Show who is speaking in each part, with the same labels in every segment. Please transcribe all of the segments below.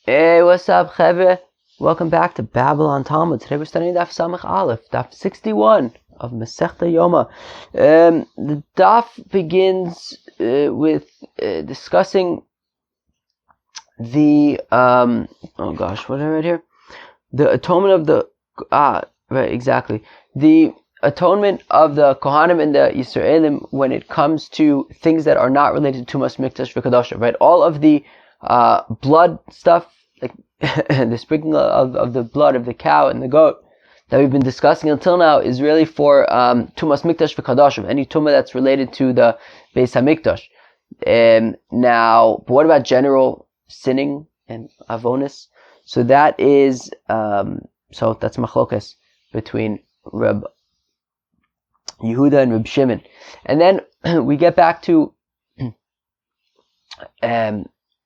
Speaker 1: Hey, what's up, Chevre? Welcome back to Babylon Talmud. Today we're studying Daf Samach Aleph, Daf 61 of Masechta Yoma. The Daf begins with discussing the what did I write here? The atonement of the the atonement of the Kohanim and the Yisraelim when it comes to things that are not related to Tumas Mikdash v'Kadosha. Right, all of the blood stuff, like the sprinkling of the blood of the cow and the goat that we've been discussing until now, is really for Tumas Mikdash v'Kadosha, any tumah that's related to the Beis HaMikdash. Now, but what about general sinning and avonis? So that is that's machlokas between Reb Yehuda and Reb Shimon, and then we get back to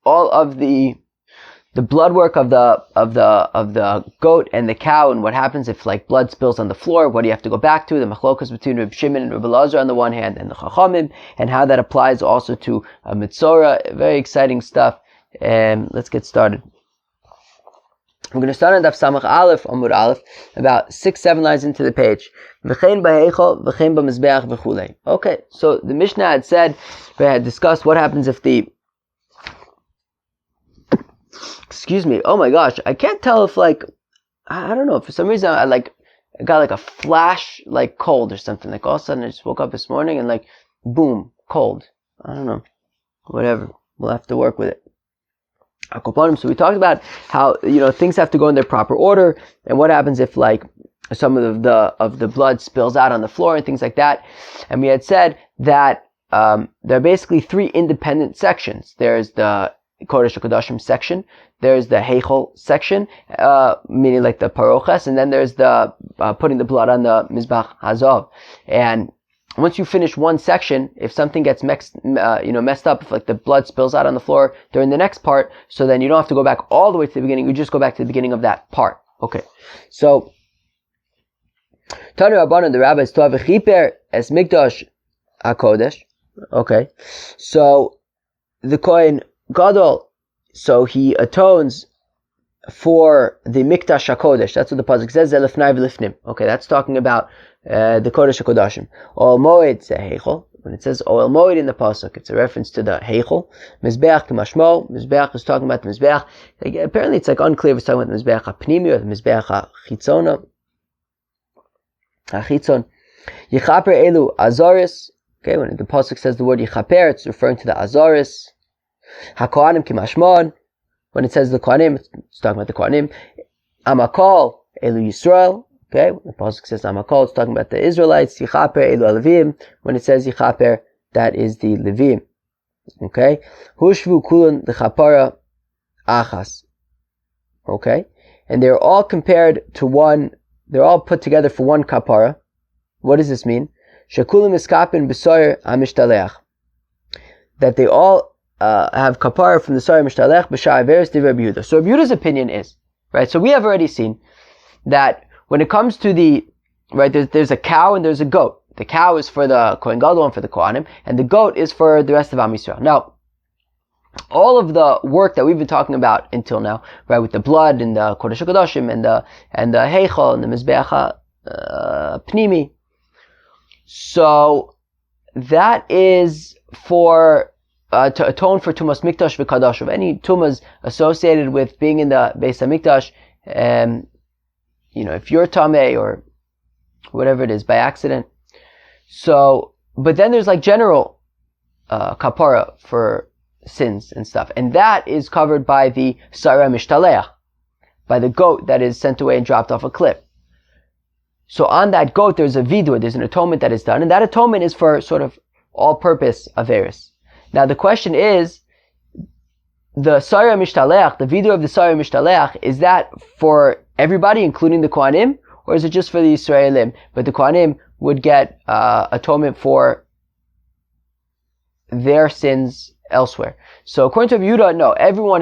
Speaker 1: all of the blood work of the goat and the cow, and what happens if like blood spills on the floor. What do you have to go back to? The machlokas between Reb Shimon and Reb Elazar on the one hand, and the Chachamim, and how that applies also to a Mitzorah. Very exciting stuff. Let's get started. We're going to start on Daf Samach Aleph, Amud Aleph, about 6-7 lines into the page. V'chein b'heichol, v'chein b'mizbeach v'chulei. Okay, so the Mishnah had said, we had discussed what happens if excuse me, oh my gosh, I can't tell if I don't know, for some reason I got like a flash, like cold or something, like all of a sudden I just woke up this morning and like, boom, cold. I don't know, whatever, we'll have to work with it. So we talked about how, things have to go in their proper order, and what happens if like some of the blood spills out on the floor and things like that. And we had said that there are basically three independent sections. There's the Kodesh HaKodashim section, there's the Heichol section, meaning like the Parochas, and then there's the putting the blood on the Mizbach Hazov. And once you finish one section, if something gets messed up, if like the blood spills out on the floor during the next part, so then you don't have to go back all the way to the beginning, you just go back to the beginning of that part. Okay. So, Tanu Rabbanan, the rabbis, Tov v'chiper es Mikdash HaKodesh. Okay. So, the Kohen Gadol, so he atones for the Mikdash HaKodesh. That's what the pasuk says, Zelefnai v'lifnim. Okay, that's talking about the Kodesh HaKodashim. Oel Moed se Heichol. When it says Oel Moed in the pasuk, it's a reference to the Heichol. Mizbeach k'mashmo. Mizbeach is talking about the Mizbeach. Apparently it's like unclear if it's talking about the Mizbeach HaPnimi or the Mizbeach HaChitzon. Yichaper elu Azaris. Okay, when the pasuk says the word Yichaper, it's referring to the Azaris. HaKohanim k'mashmon. When it says the Kohanim, it's talking about the Kohanim. Amakol elu Yisrael. Okay, when the pasuk says Amakol, it's talking about the Israelites. Yichaper elu Levim. When it says Yichaper, that is the Levim. Okay, Hushvu kulun l'chapara achas. Okay, and they're all compared to one. They're all put together for one kapara. What does this mean? Shekulim iskapin b'soyer amishtalech. That they all have kapara from the soyer mishtalech b'shar averis divrei Reb Yehuda. So Reb Yehuda's opinion is, right, so we have already seen that when it comes to there's a cow and there's a goat. The cow is for the Kohen Gadol and for the Kohanim, and the goat is for the rest of Am Yisrael. Now, all of the work that we've been talking about until now, right, with the blood and the Kodesh HaKodashim and the Heichel and the Mizbeach Pnimi, so that is for to atone for Tumas Mikdash v'Kadoshav, any tumas associated with being in the Beis HaMikdash, if you're tamei or whatever it is by accident. So, but then there's like general kapara for sins and stuff, and that is covered by the Sarah Mishtaleach, by the goat that is sent away and dropped off a cliff. So on that goat, there's a vidur, there's an atonement that is done, and that atonement is for sort of all-purpose averis. Now the question is, the Sarah Mishtaleach, the vidur of the Sarah Mishtaleach, is that for everybody, including the Kohanim, or is it just for the Yisraelim? But the Kohanim would get atonement for their sins elsewhere. So according to Yehuda, no, everyone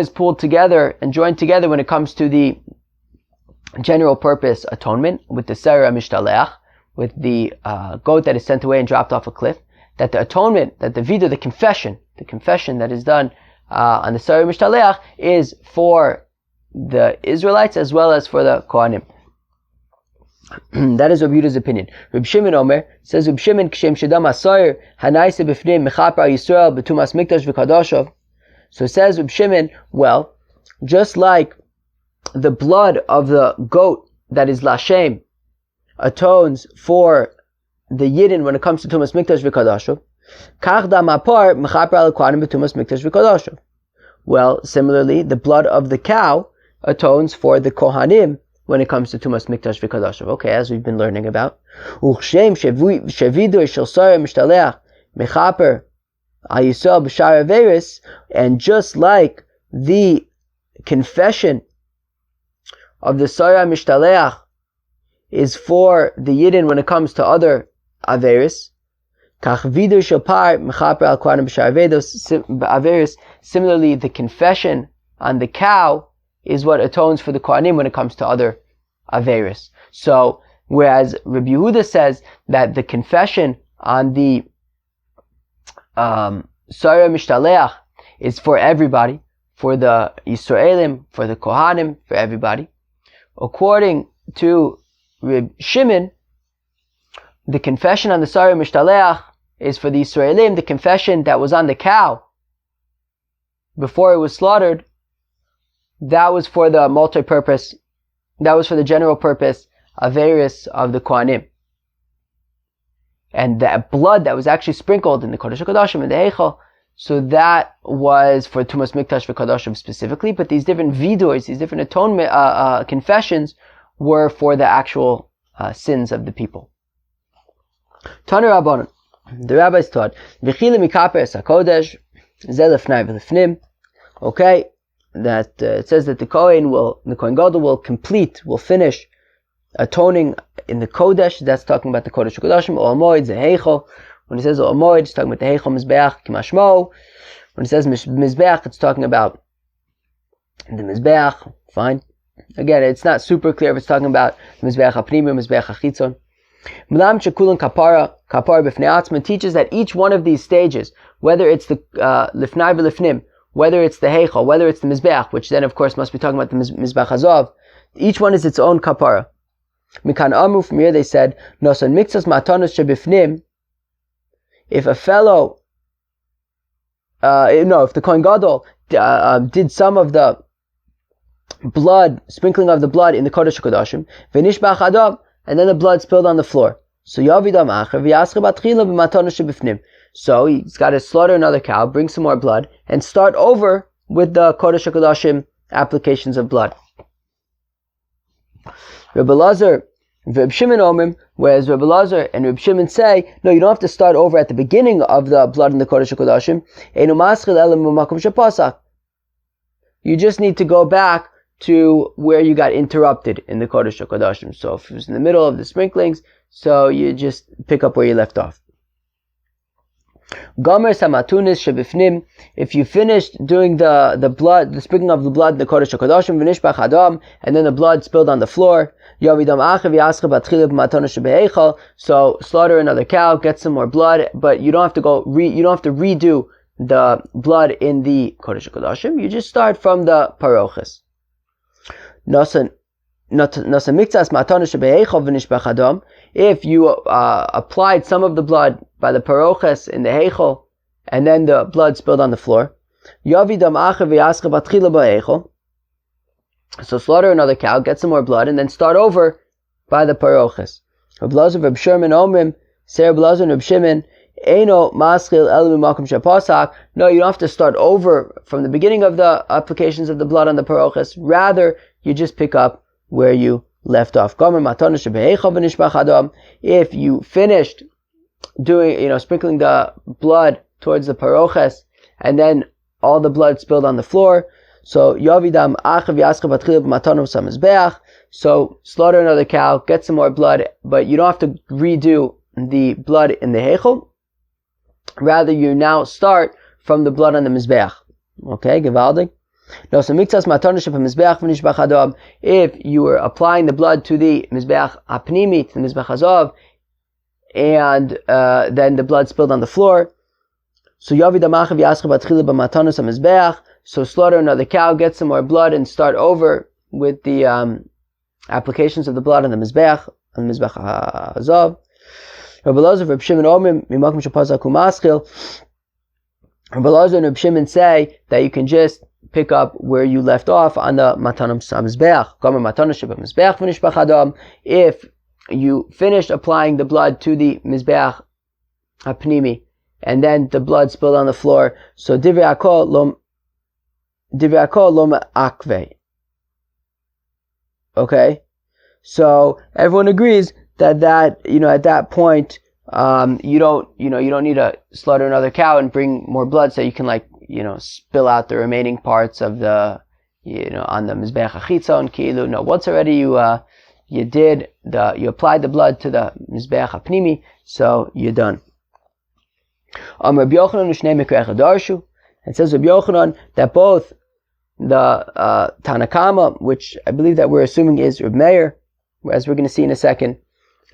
Speaker 1: is pulled together and joined together when it comes to the general purpose atonement with the Sarah Mishtaleach, with the goat that is sent away and dropped off a cliff, that the atonement, that the vidur, the confession that is done on the Sarah Mishtaleach is for the Israelites as well as for the Kohanim. That is Rabbi Yehuda's opinion. Reb Shimon Omer says, Reb Shimon Kshem Shedam Asayir Hanaisa B'fnim Mechaper Yisrael B'tumas Mikdash V'Kadoshav. So says Reb Shimon, well, just like the blood of the goat that is Lashem atones for the Yidden when it comes to Tumas Mikdash V'Kadoshav, Kach Dam Apar Mechaper Al Kohanim B'tumas Mikdash V'Kadoshav. Well, similarly, the blood of the cow atones for the Kohanim when it comes to Tumas Mikdash V'Kadoshav. Okay, as we've been learning about. Uchshem Shevidur Shel Sarah Mishtaleach Mechaper Al Yisrael B'Shar Averis, and just like the confession of the Sarah Mishtaleach is for the Yidden when it comes to other Averis, Kach Vidur Shel Par Mechaper Al Kohanim B'Shar Averis. Similarly, the confession on the cow is what atones for the Kohanim when it comes to other Averis. So, whereas Rabbi Yehuda says that the confession on the Sarah Mishtaleach is for everybody, for the Yisraelim, for the Kohanim, for everybody. According to Reb Shimon, the confession on the Sarah Mishtaleach is for the Yisraelim. The confession that was on the cow before it was slaughtered, that was for the multi-purpose, that was for the general purpose Averis of the Kohanim. And that blood that was actually sprinkled in the Kodesh HaKodashim and the Heichal, so that was for Tumas Mikdash V'Kadoshav specifically, but these different vidurs, these different atonement confessions were for the actual sins of the people. Tanu Rabbanon, the rabbis taught, V'chile mikaper es HaKodesh, ze lefnai v'lefnim. Okay, that it says that the Kohen Gadol will finish atoning in the Kodesh. That's talking about the Kodesh HaKodashim. Ol Moed ze Heichal. When it says Ol Moed, it's talking about the Heichal Mizbeach Kimashmo. When it says Mizbeach, it's talking about the Mizbeach. Fine. Again, it's not super clear if it's talking about the Mizbeach HaPnimi or Mizbeach HaChitzon. Milam Shekulan Kapara B'fnei Atzma teaches that each one of these stages, whether it's the Lifnai V'Lifnim, whether it's the Heichal, whether it's the Mizbeach, which then of course must be talking about the Mizbeach Hazov, each one is its own kapara. Mikan Amru, from here they said, Nosan Mixas Matanos Shebifnim, if a fellow, if the Kohen Gadol did some of the blood, sprinkling of the blood in the Kodesh HaKodashim, V'nishbach Adam, and then the blood spilled on the floor. So Yavidam Acher V'yascha Batchila B'matanos Shebifnim. So he's got to slaughter another cow, bring some more blood, and start over with the Kodesh HaKodashim applications of blood. Rebbe Lazar, Reb Shimon Omrim, whereas Rebbe Lazar and Reb Shimon say, no, you don't have to start over at the beginning of the blood in the Kodesh HaKodashim. Einu maschil elam b'makom shepasak. You just need to go back to where you got interrupted in the Kodesh HaKodashim. So if it was in the middle of the sprinklings, so you just pick up where you left off. Gomer samatunis shebifnim. If you finished doing the blood, the sprinkling of the blood in the Kodesh HaKodashim, v'nishbach adam, and then the blood spilled on the floor, yavidam achav yascha batchila b'matanos shebeheichal. So slaughter another cow, get some more blood, but you don't have to you don't have to redo the blood in the Kodesh HaKodashim. You just start from the parochas. If you applied some of the blood by the parochas in the heichal, and then the blood spilled on the floor, so slaughter another cow, get some more blood, and then start over by the parochas. Reb Lazar, Reb Shimon Omrim, Reb Lazar and Reb Shimon, Eino maschil elu b'makom shepasak. No, you don't have to start over from the beginning of the applications of the blood on the parochas. Rather, you just pick up where you left off. If you finished doing, sprinkling the blood towards the parochas, and then all the blood spilled on the floor, so yavidam achav yaschab batchila b'matanos hamizbeach. So slaughter another cow, get some more blood, but you don't have to redo the blood in the heichel. Rather, you now start from the blood on the mizbeach. Okay, gevaldig. If you were applying the blood to the mizbeach apnimi, to the mizbeach hazov, and then the blood spilled on the floor, So Yavi Damachav Yaschab Atchila B'Matanos HaMizbeach. So slaughter another cow, get some more blood, and start over with the applications of the blood on the Mizbeach HaZav. Rabbi Elazar, Reb Shimon Omrim, Mimakim Shapazak Umaschil. Rabbi Elazar and Reb Shimon say that you can just pick up where you left off on the Matanos HaMizbeach. Gomer Matanos HaMizbeach V'nishbach Adam. If you finished applying the blood to the Mizbeach HaPnimi, and then the blood spilled on the floor, so Divrei Hakol lo akve. Okay? So everyone agrees that at that point, you don't need to slaughter another cow and bring more blood so you can spill out the remaining parts of the, on the Mizbeach HaChitzon, Ki'ilu. No, once already you applied the blood to the Mizbeach HaPnimi, so you're done. Rabbi Yochanan Ushnei Mikrei Chadarshu. It says Rabbi Yochanan that both the Tanakama, which I believe that we're assuming is Reb Meir, as we're going to see in a second,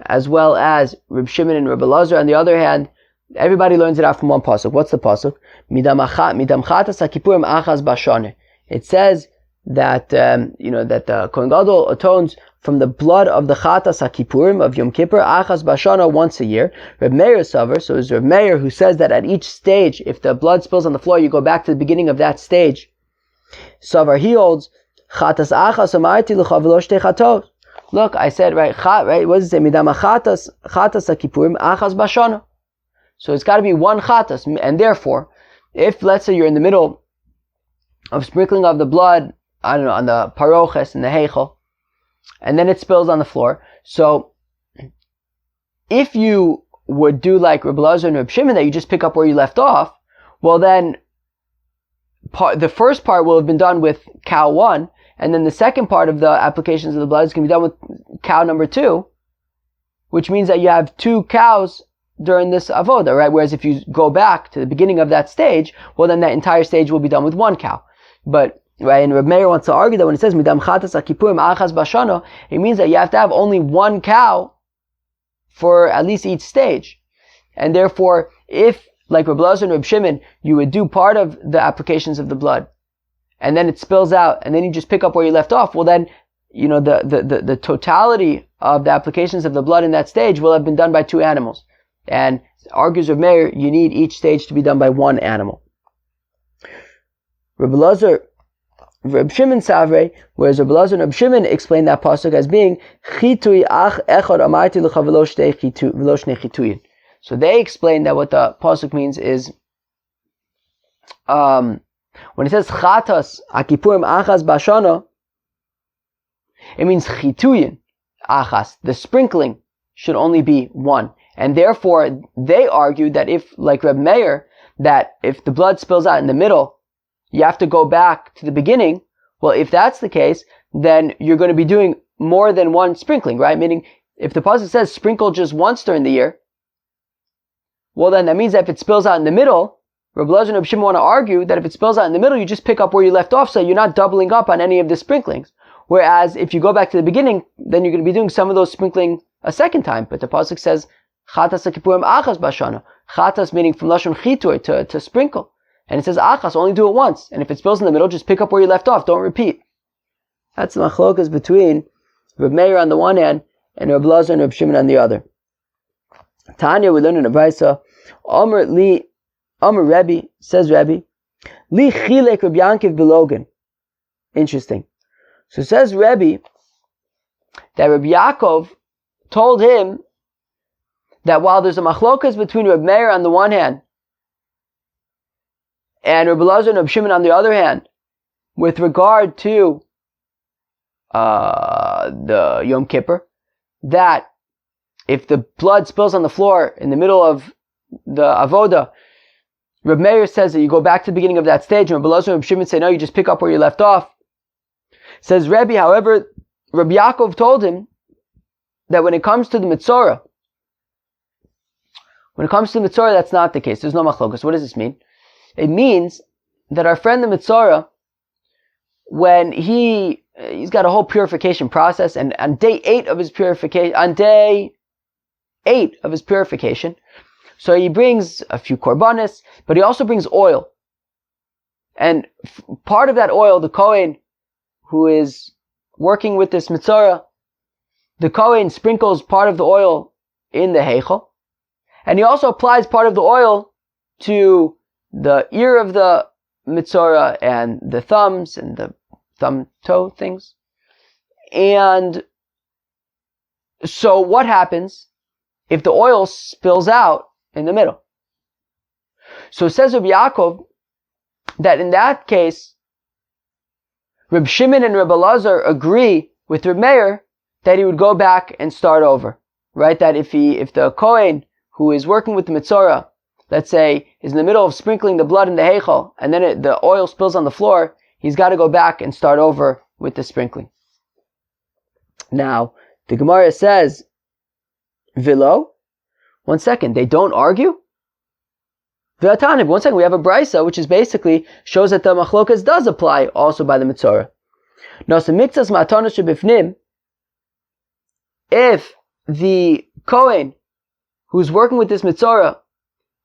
Speaker 1: as well as Reb Shimon and Reb Elazar, on the other hand, everybody learns it out from one pasuk. What's the pasuk? Midam chatas hakipurim achas bashane. It says that that the Kohen Gadol atones from the blood of the chatas hakipurim of Yom Kippur achas bashana once a year. Reb Meir Savar, so it's Reb Meir who says that at each stage, if the blood spills on the floor, you go back to the beginning of that stage. Savar, he holds chatas achas amarti l'cha v'lo shtei chatos. Look, I said right. What does it say? Midam chatas hakipurim achas bashana. So it's got to be one chatas, and therefore, if let's say you're in the middle of sprinkling of the blood, I don't know, on the paroches and the heichel, and then it spills on the floor. So if you would do like Rabbi Elazar and Reb Shimon, that you just pick up where you left off, well then the first part will have been done with cow 1, and then the second part of the applications of the blood is going to be done with cow number 2, which means that you have 2 cows during this avoda, right? Whereas if you go back to the beginning of that stage, well then that entire stage will be done with 1 cow. But right, and Reb Meir wants to argue that when it says midam chatas hakipurim achas bashana, it means that you have to have only 1 cow for at least each stage. And therefore, if, like Reb Elazar and Reb Shimon, you would do part of the applications of the blood, and then it spills out, and then you just pick up where you left off, well then, the totality of the applications of the blood in that stage will have been done by 2 animals. And argues Reb Meir, you need each stage to be done by 1 animal. Reb Elazar, Reb Shimon Savre, whereas Reb Elazar and Reb Shimon explained that pasuk as being chitui ach echad amarti l'cha v'lo shnei chituyin. So they explained that what the pasuk means is, when it says chatas hakipurim achas bashana, it means chituyin achas. The sprinkling should only be 1, and therefore they argued that if, like Reb Meir, that if the blood spills out in the middle, you have to go back to the beginning. Well, if that's the case, then you're going to be doing more than 1 sprinkling, right? Meaning, if the pasuk says sprinkle just once during the year, well then that means that if it spills out in the middle, Rabbi Elazar and Reb Shimon want to argue that if it spills out in the middle, you just pick up where you left off, so you're not doubling up on any of the sprinklings. Whereas if you go back to the beginning, then you're going to be doing some of those sprinkling a second time. But the pasuk says chatas hakipurim achas bashana. Chatas meaning from lashon chitur, to sprinkle. And it says achas, only do it once. And if it spills in the middle, just pick up where you left off. Don't repeat. That's the machlokas between Reb Meir on the one hand and Reb Elazar and Reb Shimon on the other. Tanya, we learn in the Brisa, Omer Rebbe, says Rebbe, Li chilek Reb Yankiv belogan. Interesting. So says Rebbe that Reb Yaakov told him that while there's a machlokas between Reb Meir on the one hand and Reb Elazar and Reb Shimon on the other hand, with regard to the Yom Kippur, that if the blood spills on the floor in the middle of the avoda, Reb Meir says that you go back to the beginning of that stage, and Reb Elazar and Reb Shimon say, no, you just pick up where you left off. Says Rebbe, however, Reb Yaakov told him that when it comes to the Mitzorah, that's not the case. There's no machlokas. What does this mean? It means that our friend the Mitzorah, when he's got a whole purification process, and on day 8 of his purification, So he brings a few korbanos, but he also brings oil. And part of that oil, the Kohen, who is working with this mitzvah, the Kohen sprinkles part of the oil in the heichal, and he also applies part of the oil to the ear of the mitzvah and the thumbs and the thumb-toe things. And so what happens if the oil spills out in the middle? So it says Rabbi Yaakov that in that case, Reb Shimon and Reb Elazar agree with Reb Meir that he would go back and start over, right? That if the Kohen who is working with the Mitzorah, let's say, is in the middle of sprinkling the blood in the Heichal, and then the oil spills on the floor, he's got to go back and start over with the sprinkling. Now, the Gemara says, Vilo, one second, they don't argue? V'atanib, one second, we have a brisa, which is basically shows that the machlokas does apply also by the Mitzorah. Now, so miktzas ma'atana shebifnim, if the Kohen who's working with this Mitzorah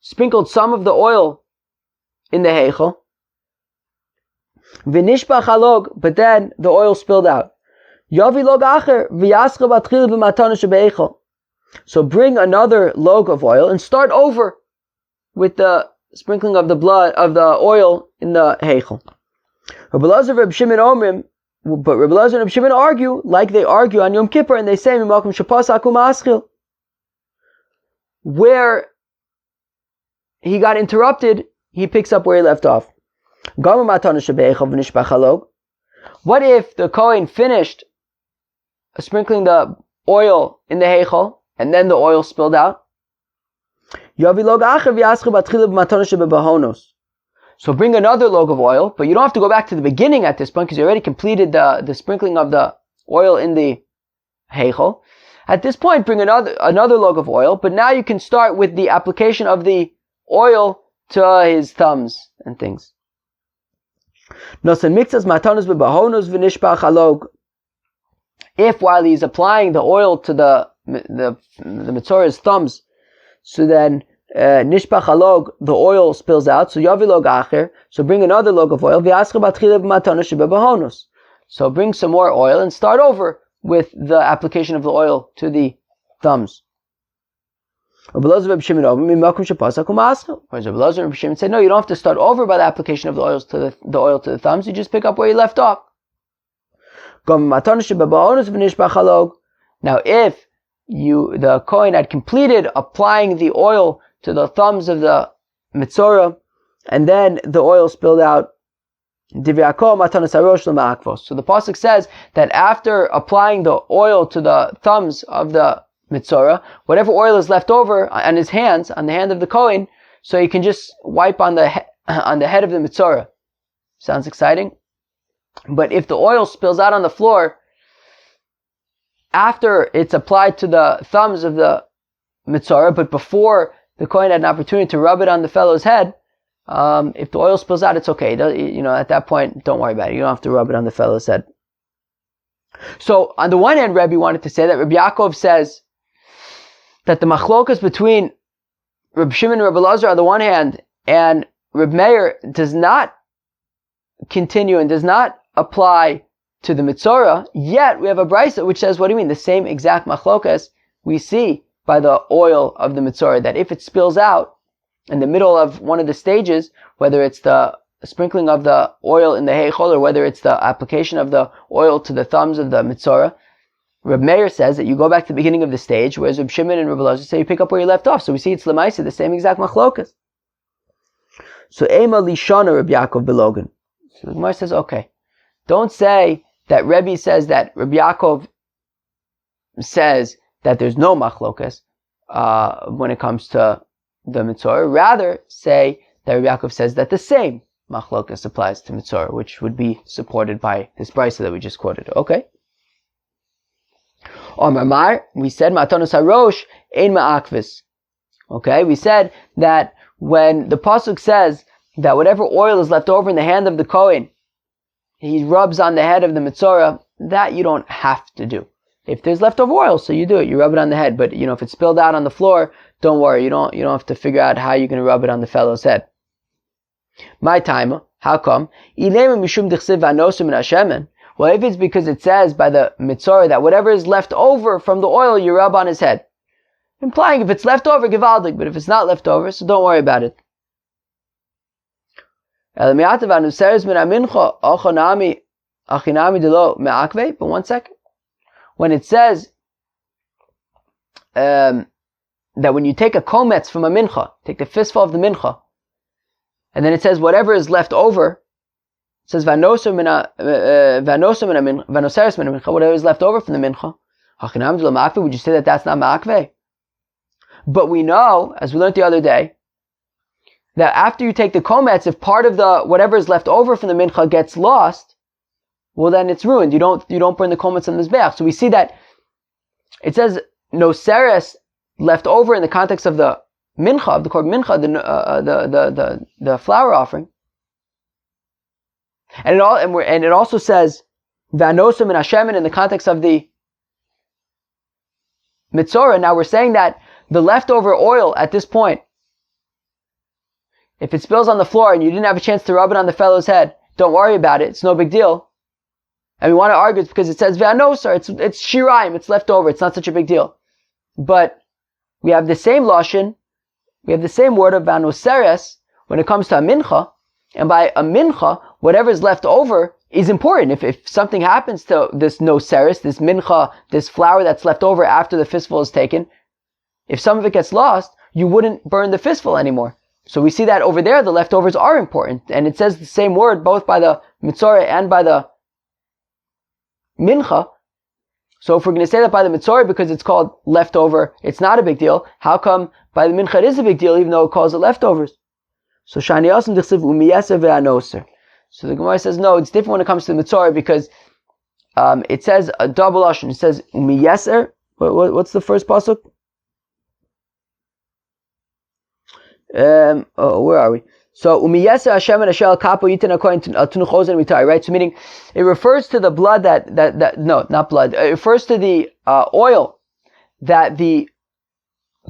Speaker 1: sprinkled some of the oil in the Heichel, v'nishbach halog, but then the oil spilled out. Yavi log acher v'yascha batchil b'matana shebeichel. So bring another log of oil and start over with the sprinkling of the blood of the oil in the Heichel. Rabbi Elazar and Reb Shimon omrim, but Rabbi Elazar and Reb Shimon argue like they argue on Yom Kippur, and they say mimakom shepasak u'maschil, where he got interrupted, he picks up where he left off. What if the Kohen finished sprinkling the oil in the Heichel, and then the oil spilled out? So bring another log of oil, but you don't have to go back to the beginning at this point because you already completed the sprinkling of the oil in the Heichel. At this point, bring another log of oil, but now you can start with the application of the oil to his thumbs and things. If while he's applying the oil to the Mitzorah's thumbs, so then nishbach halog, the oil spills out, so yavi log acher, so bring another log of oil, so bring some more oil and start over with the application of the oil to the thumbs. Whereas Rabbi Shimon said, no, you don't have to start over by the application of the oil to the thumbs, you just pick up where you left off. Now if the Kohen had completed applying the oil to the thumbs of the Mitzorah, and then the oil spilled out, so the pasuk says that after applying the oil to the thumbs of the Mitzorah, whatever oil is left over on his hands, on the hand of the Kohen, so he can just wipe on the head of the Mitzorah. Sounds exciting? But if the oil spills out on the floor after it's applied to the thumbs of the Mitzorah, but before the Kohen had an opportunity to rub it on the fellow's head, if the oil spills out, it's okay. At that point, don't worry about it. You don't have to rub it on the fellow's head. So, on the one hand, Rebbe wanted to say that Rabbi Yaakov says that the machlokas between Reb Shimon and Reb Elazar on the one hand, and Reb Meir does not continue and does not apply to the Mitzorah, yet we have a brisa which says, what do you mean? The same exact machlokas we see by the oil of the Mitzorah, that if it spills out in the middle of one of the stages, whether it's the sprinkling of the oil in the heichol or whether it's the application of the oil to the thumbs of the Mitzorah, Reb Meir says that you go back to the beginning of the stage, whereas Reb Shimon and Reb Elazar say you pick up where you left off. So we see it's lemaisa, the same exact machlokas. So Ema Lishana Reb Yaakov Belogan. So the Gemara says, okay, don't say that Rebbe says that Rabbi Yaakov says that there's no machlokas when it comes to the Mitzorah. Rather, say that Rabbi Yaakov says that the same machlokas applies to Mitzorah, which would be supported by this brisa that we just quoted. Okay. We said Matanos Harosh ein ma'akvis. Okay, we said that when the pasuk says that whatever oil is left over in the hand of the Kohen, he rubs on the head of the Mitzorah, that you don't have to do. If there's leftover oil, so you do it, you rub it on the head. But if it's spilled out on the floor, don't worry, you don't have to figure out how you're going to rub it on the fellow's head. My time, how come? Well, if it's because it says by the mitzorah that whatever is left over from the oil, you rub on his head. Implying if it's left over, givaldik, but if it's not left over, so don't worry about it. But one second. When it says that when you take a kometz from a mincha, take the fistful of the mincha, and then it says whatever is left over, it says whatever is left over from the mincha, would you say that that's not ma'akve? But we know, as we learned the other day, that after you take the kometz, if part of the whatever is left over from the mincha gets lost, well then it's ruined. You don't burn the kometz on the mizbeach. So we see that it says no seres left over in the context of the mincha, of the korban mincha, the flour offering, and it also says vanosim and hashemin in the context of the mitzorah. Now we're saying that the leftover oil at this point, if it spills on the floor and you didn't have a chance to rub it on the fellow's head, don't worry about it. It's no big deal. And we want to argue it's because it says v'anosar. It's shiraim. It's left over. It's not such a big deal. But we have the same lashon. We have the same word of v'anoseres when it comes to a mincha. And by a mincha, whatever is left over is important. If something happens to this noseres, this mincha, this flour that's left over after the fistful is taken, if some of it gets lost, you wouldn't burn the fistful anymore. So we see that over there, the leftovers are important. And it says the same word both by the mitzorah and by the mincha. So if we're going to say that by the mitzorah because it's called leftover, it's not a big deal. How come by the mincha it is a big deal even though it calls it leftovers? So shani asim dichsiv umiyeser ve'anoser. So the Gemara says no, it's different when it comes to the mitzorah because it says a double lashon. It says umiyeser. What's the first pasuk? Where are we? So umiyesa Hashem and Hashel kapo yitin according to tunuchozen mitai, right? So meaning it refers to the blood that no, not blood. It refers to the oil that the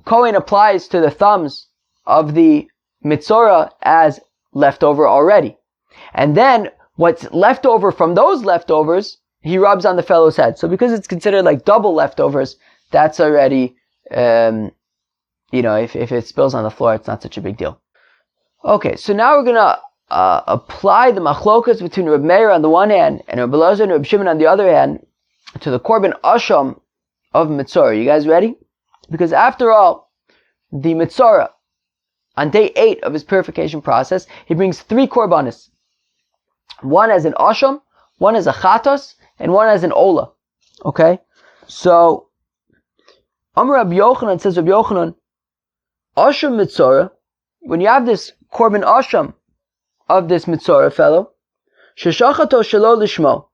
Speaker 1: Kohen applies to the thumbs of the mitzorah as leftover already, and then what's left over from those leftovers he rubs on the fellow's head. So because it's considered like double leftovers, that's already if it spills on the floor, it's not such a big deal. Okay, so now we're going to apply the machlokas between Reb Meir on the one hand and Reb Elazar and Reb Shimon on the other hand to the korban asham of mitzorah. You guys ready? Because after all, the mitzorah, on day 8 of his purification process, he brings 3 korbanos. One as an asham, one as a chatos, and one as an ola. Okay? So, Amar Rabbi Yochanan says, Rabbi Yochanan, asham mitzorah, when you have this korban asham of this mitzorah fellow, sheshachato shelo lishmo,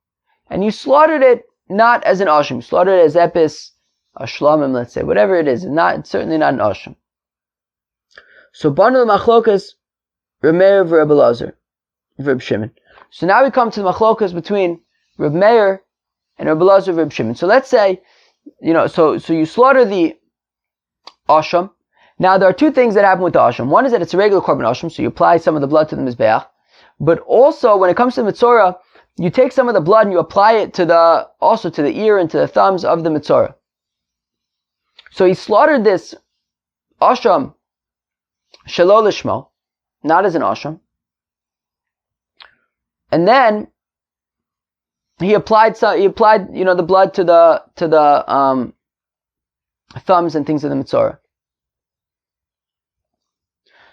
Speaker 1: and you slaughtered it not as an asham, you slaughtered it as epis, a shlamim, let's say, whatever it is, it's certainly not an asham. So banu machlokas, Reb Meir v'Reb Elazar, v'Reb Shimon. So now we come to the machlokas between Reb Meir and Reb Elazar v'Reb Shimon. So let's say, so you slaughter the asham. Now, there are 2 things that happen with the asham. One is that it's a regular korban asham, so you apply some of the blood to the mizbeach. But also, when it comes to the mitzorah, you take some of the blood and you apply it to the ear and to the thumbs of the mitzorah. So he slaughtered this asham shelo lishmo, not as an asham. And then he applied the blood to the thumbs and things of the mitzorah.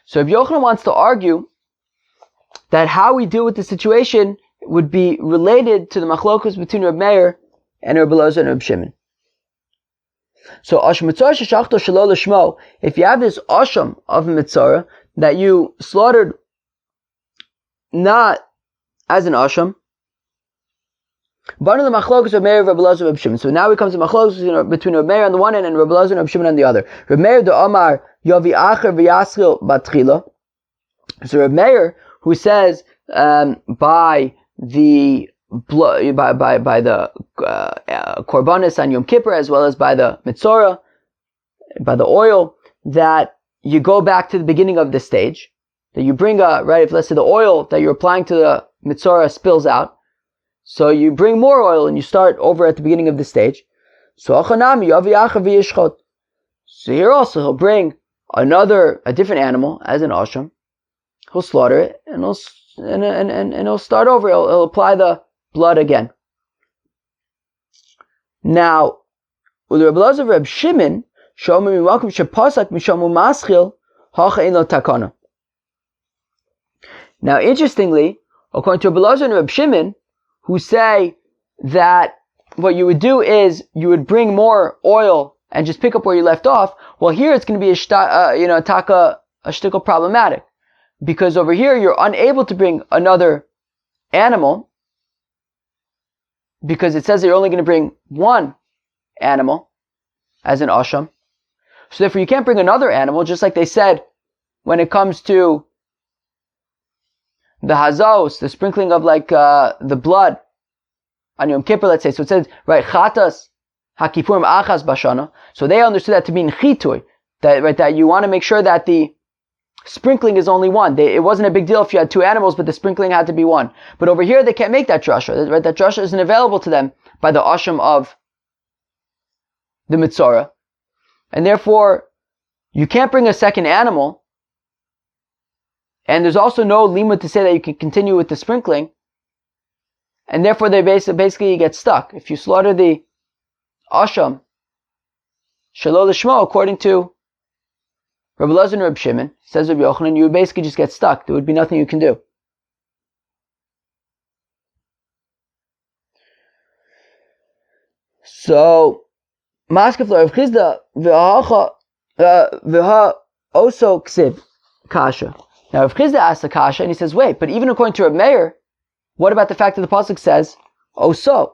Speaker 1: So if Yochanan wants to argue that how we deal with the situation would be related to the machlokus between Reb Meir and Reb Elazar and Reb Shimon. So asham mitzorah sheshachto shelo lishmo, if you have this asham of mitzorah that you slaughtered not as an asham, Banu the machlokus of Meir, Reb Elazar, Reb Shimon. So now we come to machlokus between Reb Meir on the one hand and Reb Elazar and Reb Shimon on the other. Reb Meir the Omar Yavi Acher v'Yaschil Batchila. So Reb Meir, who says by the blood, by the korbanos on Yom Kippur, as well as by the mitzorah, by the oil, that you go back to the beginning of the stage, that you bring if let's say the oil that you're applying to the mitzora spills out, so you bring more oil and you start over at the beginning of the stage. So here also he'll bring a different animal as an asham. He'll slaughter it and he'll start over. He'll apply the blood again. Now, with Reb Elazar and Reb Shimon, now, interestingly, according to Reb Elazar and Reb Shimon, who say that what you would do is you would bring more oil and just pick up where you left off. Well, here it's going to be a shtickle problematic, because over here you're unable to bring another animal because it says that you're only going to bring one animal as an asham. So therefore you can't bring another animal, just like they said when it comes to the hazos, the sprinkling of the blood on Yom Kippur, let's say. So it says, right, chatas hakipurim achas bashana. So they understood that to mean chitui, that you want to make sure that the sprinkling is only one. It wasn't a big deal if you had two animals, but the sprinkling had to be one. But over here they can't make that drasha. Right? That drasha isn't available to them by the asham of the mitzora. And therefore, you can't bring a second animal. And there's also no limud to say that you can continue with the sprinkling. And therefore, they basically you get stuck. If you slaughter the asham, shalol lishmo, according to Reb Elazar and Reb Shimon, says Reb Yochanan, you would basically just get stuck. There would be nothing you can do. So, Maskef Rav Chizda v'ha oso ksiv kasha. Now, Rav Chizda asks the kasha, and he says, wait, but even according to Reb Meir, what about the fact that the pasuk says oso?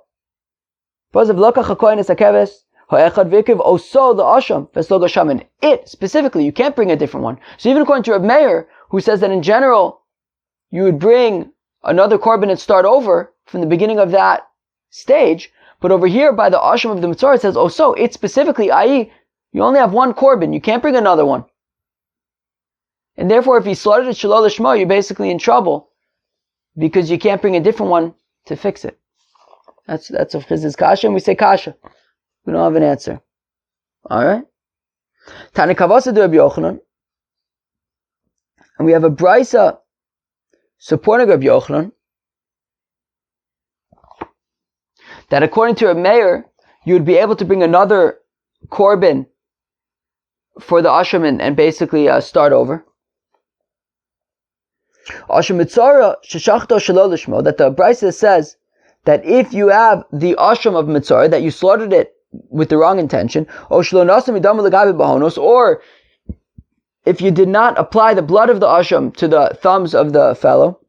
Speaker 1: It specifically, you can't bring a different one. So even according to Reb Meir, who says that in general you would bring another korban and start over from the beginning of that stage, but over here by the asham of the mitzvah it says oso. It specifically, i.e., you only have one korban, you can't bring another one. And therefore, if you slaughtered it shalol lishma, you're basically in trouble because you can't bring a different one to fix it. That's of Chiz's kasha, and we say kasha. We don't have an answer. Alright? Tanakavasa de Rabbi Yochanan. And we have a brisa supporting Rabbi Yochanan that according to a Meir, you would be able to bring another korban for the asham and basically start over. Asham mitzara sheshachto shalol lishmo, that the brisa says that if you have the asham of mitzara, that you slaughtered it with the wrong intention, or if you did not apply the blood of the asham to the thumbs of the fellow,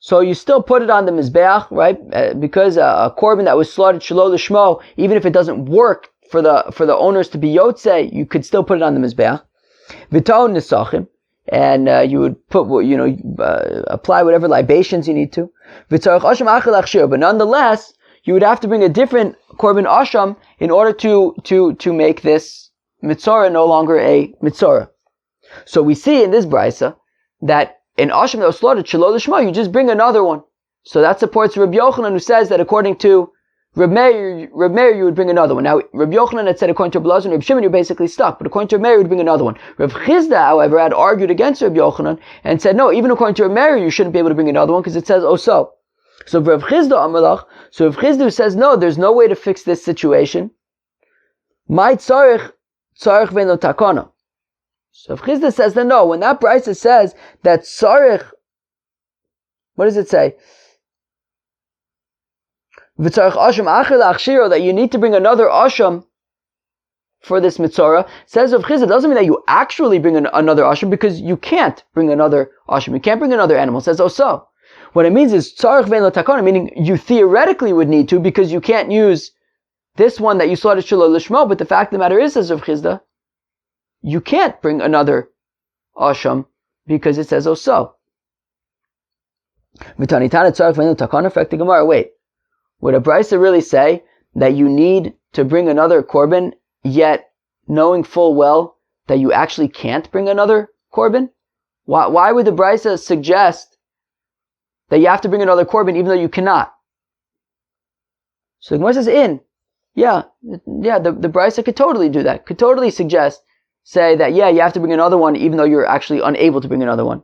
Speaker 1: so you still put it on the mizbeach, right? Because a korban that was slaughtered shalol lishmo, even if it doesn't work for the owners to be yotze, you could still put it on the mizbeach. V'ton nisachim, and you would put, apply whatever libations you need to. But nonetheless, you would have to bring a different korban asham in order to make this mitzora no longer a mitzora. So we see in this brisa that an asham that was slaughtered shalol lishma, you just bring another one. So that supports Rabbi Yochanan, who says that according to Reb Meir, you would bring another one. Now, Rabbi Yochanan had said according to Reb Elazar and Reb Shimon, you're basically stuck. But according to Reb Meir, you would bring another one. Reb Chizda, however, had argued against Rabbi Yochanan and said, no, even according to Reb Meir, you shouldn't be able to bring another one because it says, oh, so. So Reb Chizda Amalach, so Reb Chizda says, no, there's no way to fix this situation. My tzarich v'eno takana. So Reb Chizda says that no, when that brisa says that tzarich, what does it say? That you need to bring another asham for this mitzora, says of Chizah, doesn't mean that you actually bring another asham, because you can't bring another asham. You can't bring another animal. It says, oh, so. What it means is tzarich vein lo takana, meaning you theoretically would need to, because you can't use this one that you slaughtered shalol lishmo, but the fact of the matter is, says of Chizah, you can't bring another asham because it says, oh, so. V'tanitana tzarich vein lo takana, effect the Gemara, wait. Would a brisa really say that you need to bring another korban yet knowing full well that you actually can't bring another korban? Why would the Brisa suggest that you have to bring another korban even though you cannot? So the Gemara says, the Brisa could totally do that. Could totally say that, you have to bring another one even though you're actually unable to bring another one.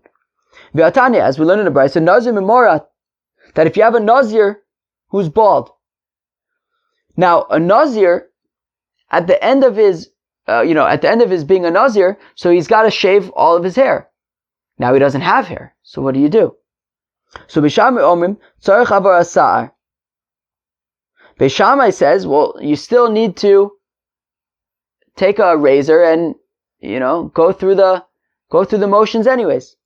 Speaker 1: V'atanya, as we learn in the Brisa, Nazir Memorat, that if you have a Nazir who's bald. Now, a Nazir, at the end of his being a Nazir, so he's got to shave all of his hair. Now he doesn't have hair, so what do you do? So Beishamai Omrim, Tzarech Avar Asa'ar. Beishamai says, well, you still need to take a razor and, go through the motions anyways.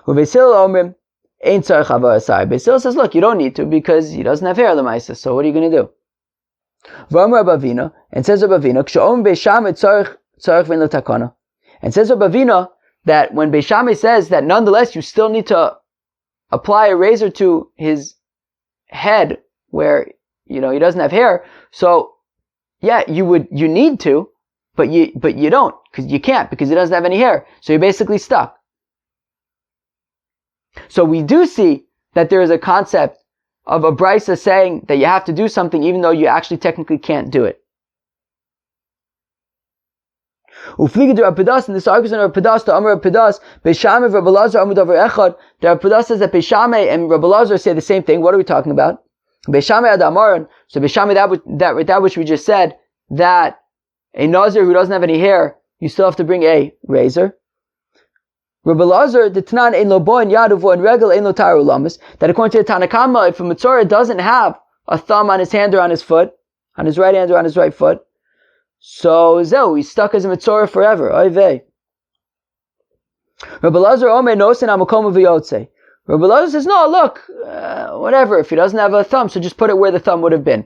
Speaker 1: Uvesil Omrim, Ein Tzarech Avar Asa'ar. Beisil says, look, you don't need to because he doesn't have hair, Lamaisa, so what are you going to do? V'amar Rabavina, and says Rabavina, K'sha'om Beishamai Tzarech V'in L'takana. And says Rabavina, that when Beishamai says that nonetheless you still need to apply a razor to his head where, he doesn't have hair, so, you need to, but you don't, because you can't, because he doesn't have any hair, so you're basically stuck. So we do see that there is a concept of a brisa saying that you have to do something even though you actually technically can't do it. Ufliga de Rapidas, and this argues in Rapidas, the Amar Rapidas, Beishamai and Rabbi Lazar Amud Avar Echad. The Rapidas says that Beishamai and Rabbi Lazar say the same thing. What are we talking about? Beishamai ad Amaran. So Beishamai, that which we just said, that a Nazir who doesn't have any hair, you still have to bring a razor. Rabbi Lazar, the Tanan ein lo boin yaduvo and regel ein lo taru lamas. That according to the Tanakama, if a Mitzorah doesn't have a thumb on his hand or on his foot, on his right hand or on his right foot, so he's stuck as a Mitzorah forever. Oy vey. Rabbi Lazar Omer nosen amakom v'yotze. Rabbi Lazar says, no, look, whatever. If he doesn't have a thumb, so just put it where the thumb would have been.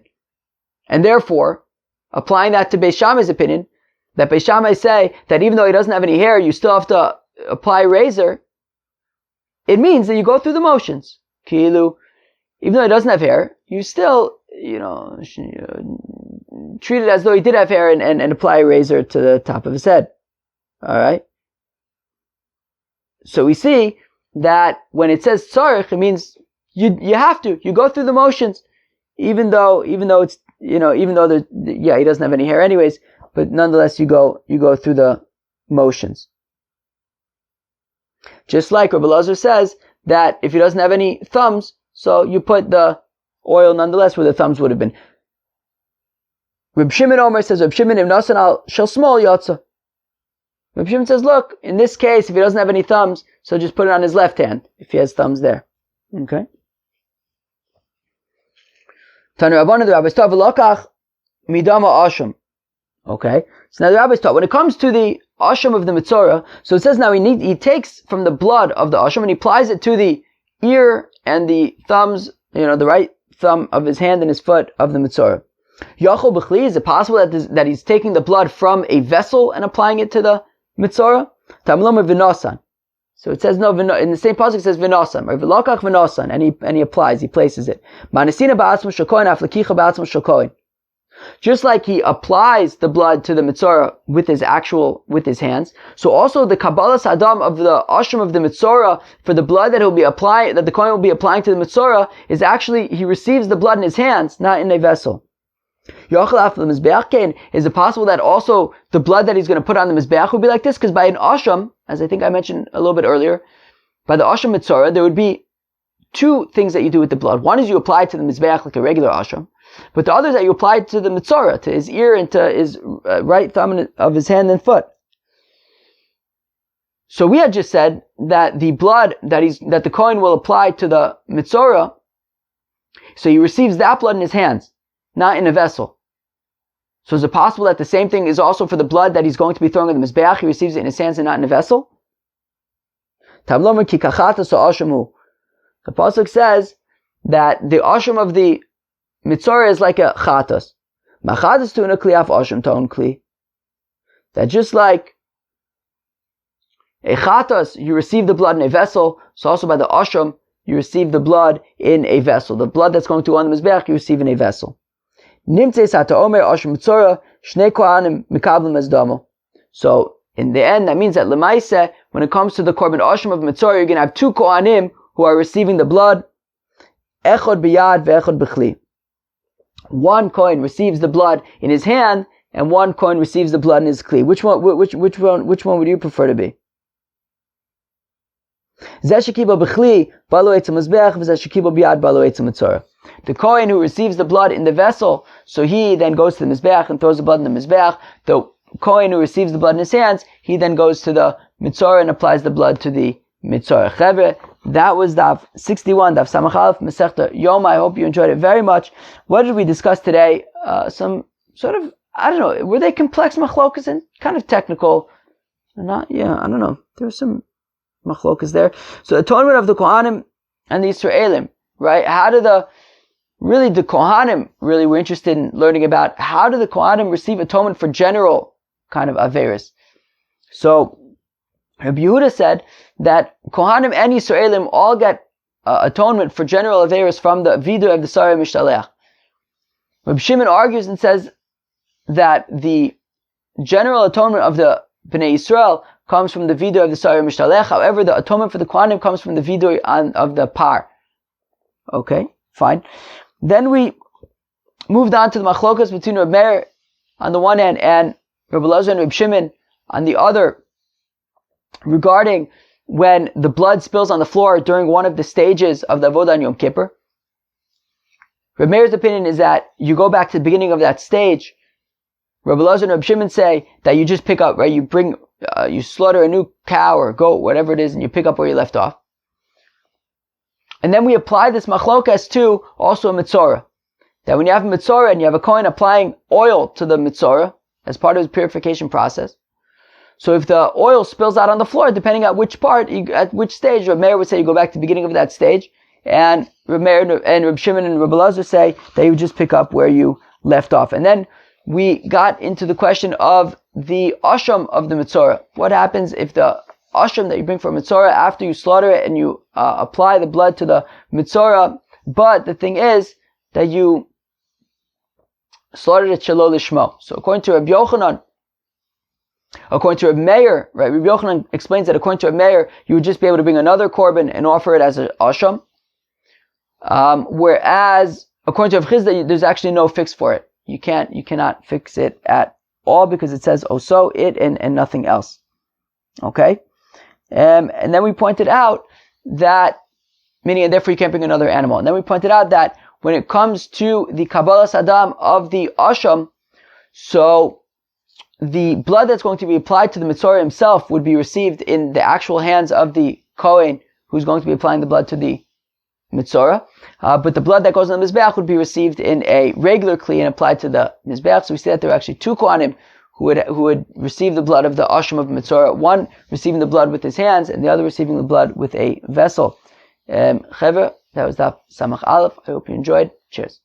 Speaker 1: And therefore, applying that to Beis Shammai's opinion, that Beis Shammai say that even though he doesn't have any hair, you still have to apply razor. It means that you go through the motions. Kilu, even though he doesn't have hair, you still, treat it as though he did have hair and apply a razor to the top of his head. Alright? So we see that when it says tzarech, it means you have to. You go through the motions. Even though it's, he doesn't have any hair anyways, but nonetheless you go through the motions. Just like Rabbi Lazar says that if he doesn't have any thumbs, so you put the oil nonetheless where the thumbs would have been. Reb Shimon Omer says, Reb Shimon im nasan al shel small yotza. Reb Shimon says, look, in this case, if he doesn't have any thumbs, so just put it on his left hand, if he has thumbs there. Okay? Tanu Rabbanan, the rabbis taught, v'lokach midama asham. Okay? So now the rabbis taught, when it comes to the asham of the Mitzorah, so it says now he takes from the blood of the asham and he applies it to the ear and the thumbs, the right thumb of his hand and his foot of the Mitzorah. Yachol b'chli, is it possible that he's taking the blood from a vessel and applying it to the Mitzorah? Tamlom v'nosan. So it says no, in the same pasuk it says v'nosan, or v'lokach v'nosan, and he applies, he places it. Manesina ba'atzmo shokoin, aflakicha ba'atzmo shokoin. Just like he applies the blood to the Mitzorah with his hands, so also the Kabbalas Adam of the Asham of the Mitzorah, for the blood that the Kohen will be applying to the Mitzorah, is actually, he receives the blood in his hands, not in a vessel. Is it possible that also the blood that he's going to put on the Mizbeach would be like this? Because by an Asham, as I think I mentioned a little bit earlier, by the Asham Mitzorah, there would be two things that you do with the blood. One is you apply it to the Mizbeach like a regular Asham, but the other is that you apply it to the Mitzorah, to his ear and to his right thumb of his hand and foot. So we had just said that the blood that the Kohen will apply to the Mitzorah, so he receives that blood in his hands, not in a vessel. So is it possible that the same thing is also for the blood that he's going to be throwing in the Mizbeach, he receives it in his hands and not in a vessel? The pasuk says that the asham of the Mitzorah is like a chatas. Machatas tuna kli af asham ton kli. That just like a chatas, you receive the blood in a vessel, so also by the asham, you receive the blood in a vessel. The blood that's going to on the Mizbeach, you receive in a vessel. Nimtze sata omer asham Mitzorah Shnei Kohanim mikablim es damo. So in the end, that means that lemaise, when it comes to the korban asham of Mitzorah, you're going to have two Kohanim who are receiving the blood. Echad biyad ve'echad b'chli. One Kohen receives the blood in his hand, and one Kohen receives the blood in his kli. Which one would you prefer to be? The Kohen who receives the blood in the vessel, so he then goes to the Mizbeach and throws the blood in the Mizbeach. The Kohen who receives the blood in his hands, he then goes to the Mitzorah and applies the blood to the Mitzorah. Chevre, that was Daf 61, Daf Samach Aleph, Masechta Yoma. I hope you enjoyed it very much. What did we discuss today? Some sort of, I don't know, were they complex machlokas and kind of technical? Not, yeah, I don't know. There was some machlokas there. So atonement of the Kohanim and the Yisraelim, right? How do the Kohanim, really we're interested in learning about how do the Kohanim receive atonement for general kind of averis. So Rabbi Yehuda said that Kohanim and Yisraelim all get atonement for general averis from the vidur of the Sarei Mishtalech. Rabbi Shimon argues and says that the general atonement of the Bnei Yisrael comes from the vidur of the Sarei Mishtalech. However, the atonement for the Kohanim comes from the vidur of the par. Okay, fine. Then we moved on to the machlokas between Reb Meir on the one hand and Reb Elazar and Reb Shimon on the other, regarding when the blood spills on the floor during one of the stages of the Avodah on Yom Kippur. Reb Meir's opinion is that you go back to the beginning of that stage. Reb Elazar and Reb Shimon say that you just pick up, right? You slaughter a new cow or goat, whatever it is, and you pick up where you left off. And then we apply this machlokas to also a mitzorah. That when you have a mitzorah and you have a kohen applying oil to the mitzorah as part of his purification process, so if the oil spills out on the floor, depending on which part, at which stage, Reb Meir would say you go back to the beginning of that stage, and Reb Meir and Reb Shimon and Reb Elazar say that you just pick up where you left off. And then we got into the question of the asham of the mitzorah. What happens if the asham that you bring for mitzorah, after you slaughter it and you apply the blood to the mitzorah, but the thing is that you slaughtered it shelo lishmo. So according to Reb Meir, right, Reb Yochanan explains that according to Reb Meir, you would just be able to bring another korban and offer it as an asham. Whereas according to Reb Chizda, there's actually no fix for it. You cannot fix it at all because it says oso, it, and nothing else. Okay? And then we pointed out that, meaning, and therefore you can't bring another animal. And then we pointed out that when it comes to the Kabbalas Adam of the asham, so the blood that's going to be applied to the mitzorah himself would be received in the actual hands of the kohen who's going to be applying the blood to the mitzorah. But the blood that goes on the mizbeach would be received in a regular kli and applied to the mizbeach. So we see that there are actually two kohanim who would receive the blood of the asham of mitzorah. One receiving the blood with his hands, and the other receiving the blood with a vessel. Chevra, that was Daf Samach Aleph. I hope you enjoyed. Cheers.